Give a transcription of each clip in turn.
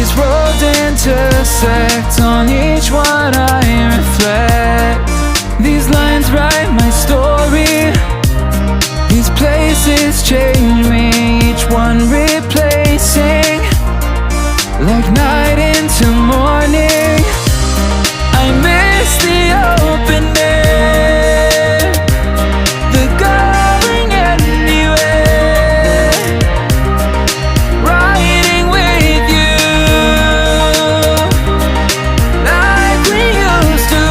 These roads intersect, on each one I reflect. These lines write my story. These places change me, each one replacing, like night into morning. I miss the open air, the going anywhere, riding with you like we used to.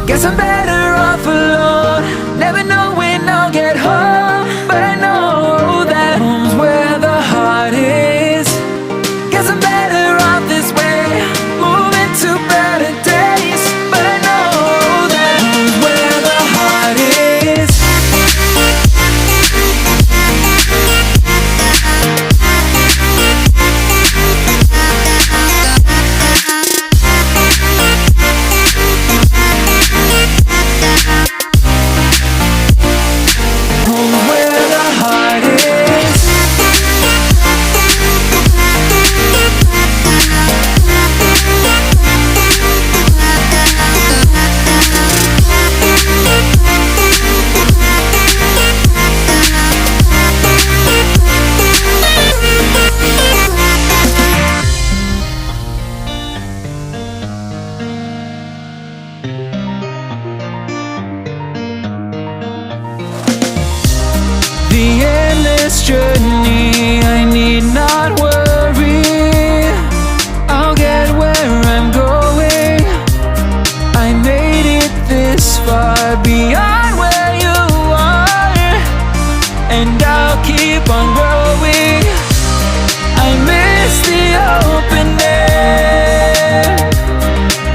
Guess I'm better off alone, never knowing I'll get home, but I know that home's where the heart is. Guess I'm better off this way, moving to better days, but I know that home's where the heart is. Home's where the heart is. The endless journey, I need not worry. I'll get where I'm going. I made it this far, beyond where you are, and I'll keep on growing. I miss the open air,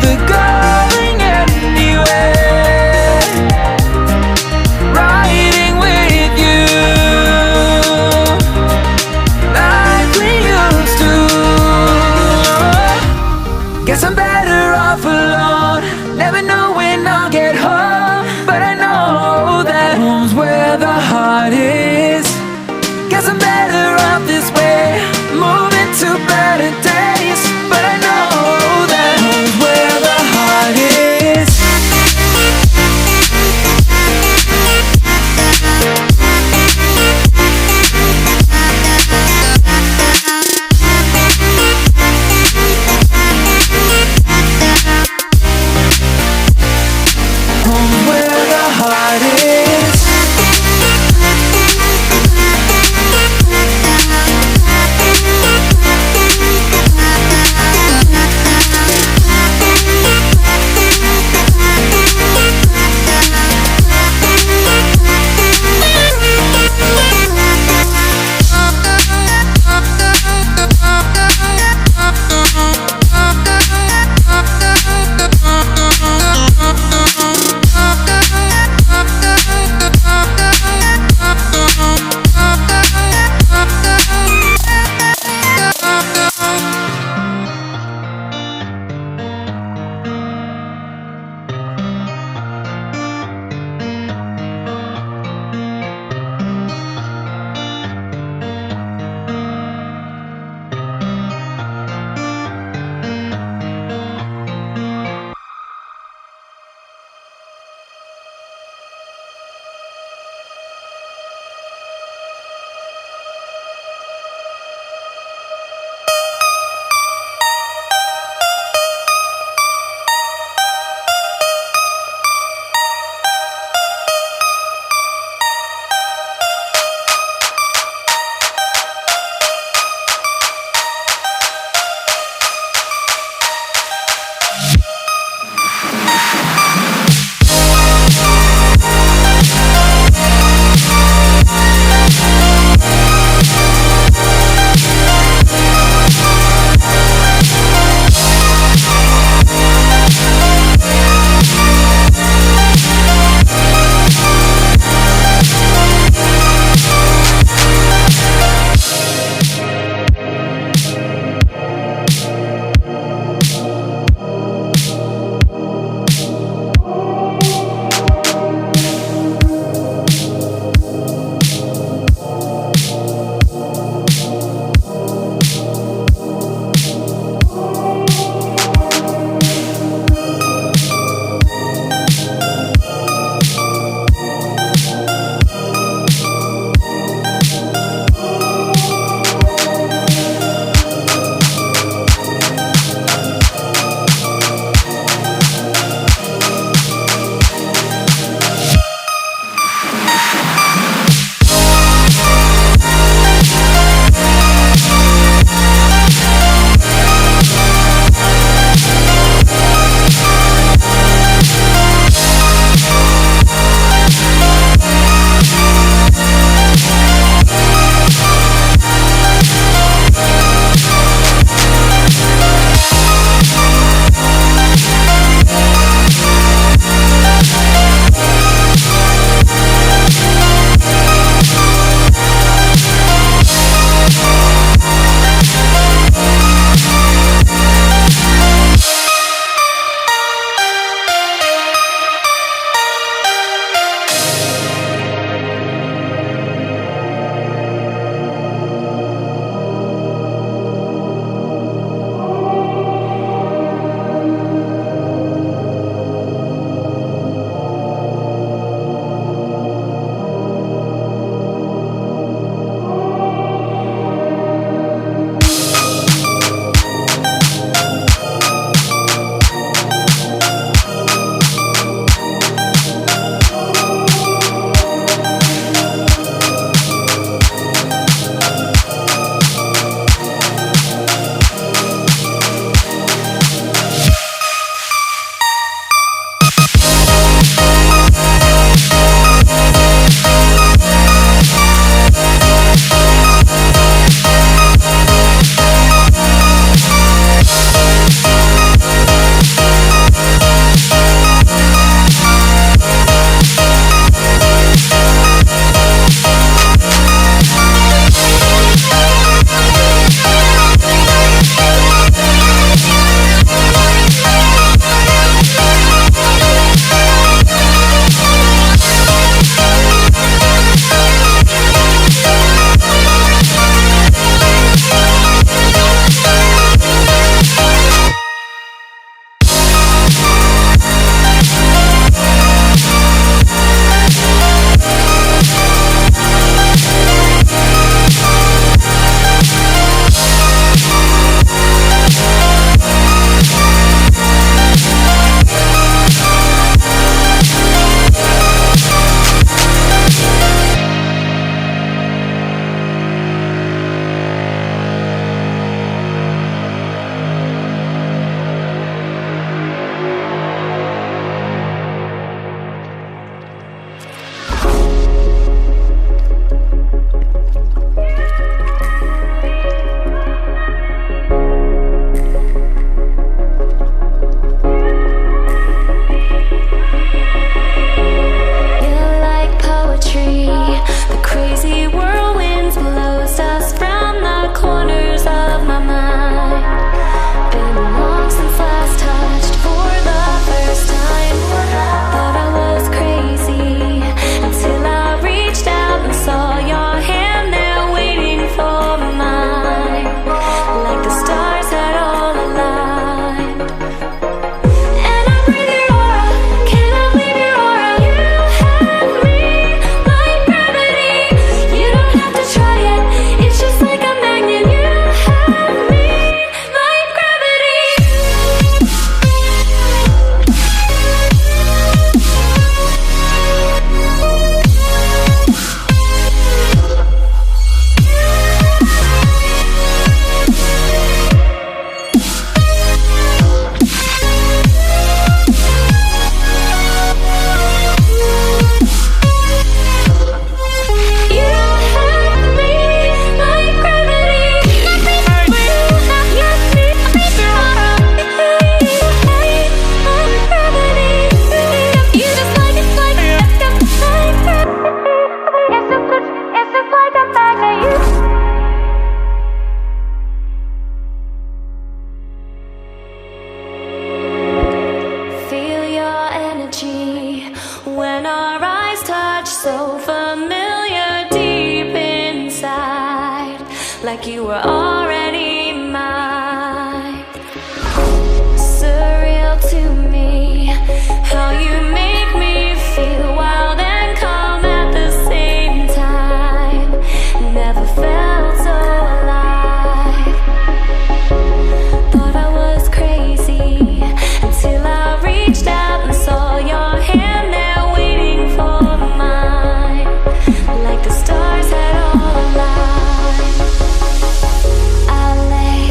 the going anywhere, riding with you like were already mine. Surreal to me, how you make me feel wild and calm at the same time. Never felt so alive. Thought I was crazy until I reached out and saw your hand there waiting for mine, like the stars had all aligned. I lay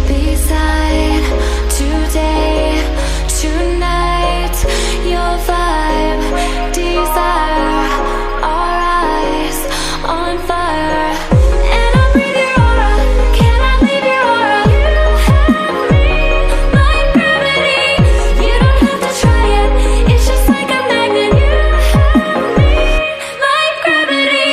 beside today, tonight, your vibe, desire, our eyes on fire. And I breathe your aura, can I leave your aura? You have me like gravity. You don't have to try it, it's just like a magnet. You have me like gravity.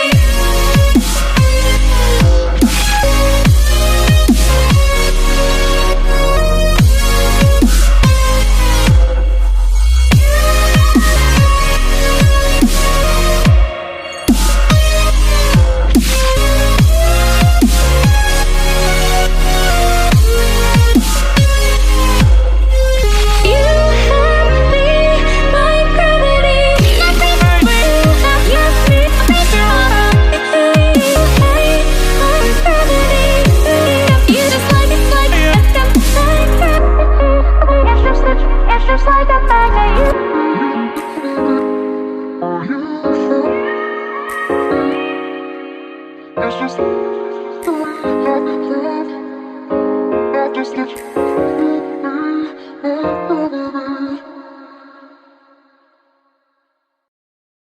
You have me like gravity. You have me like gravity. You just like it's like it's just like a magnet. It's just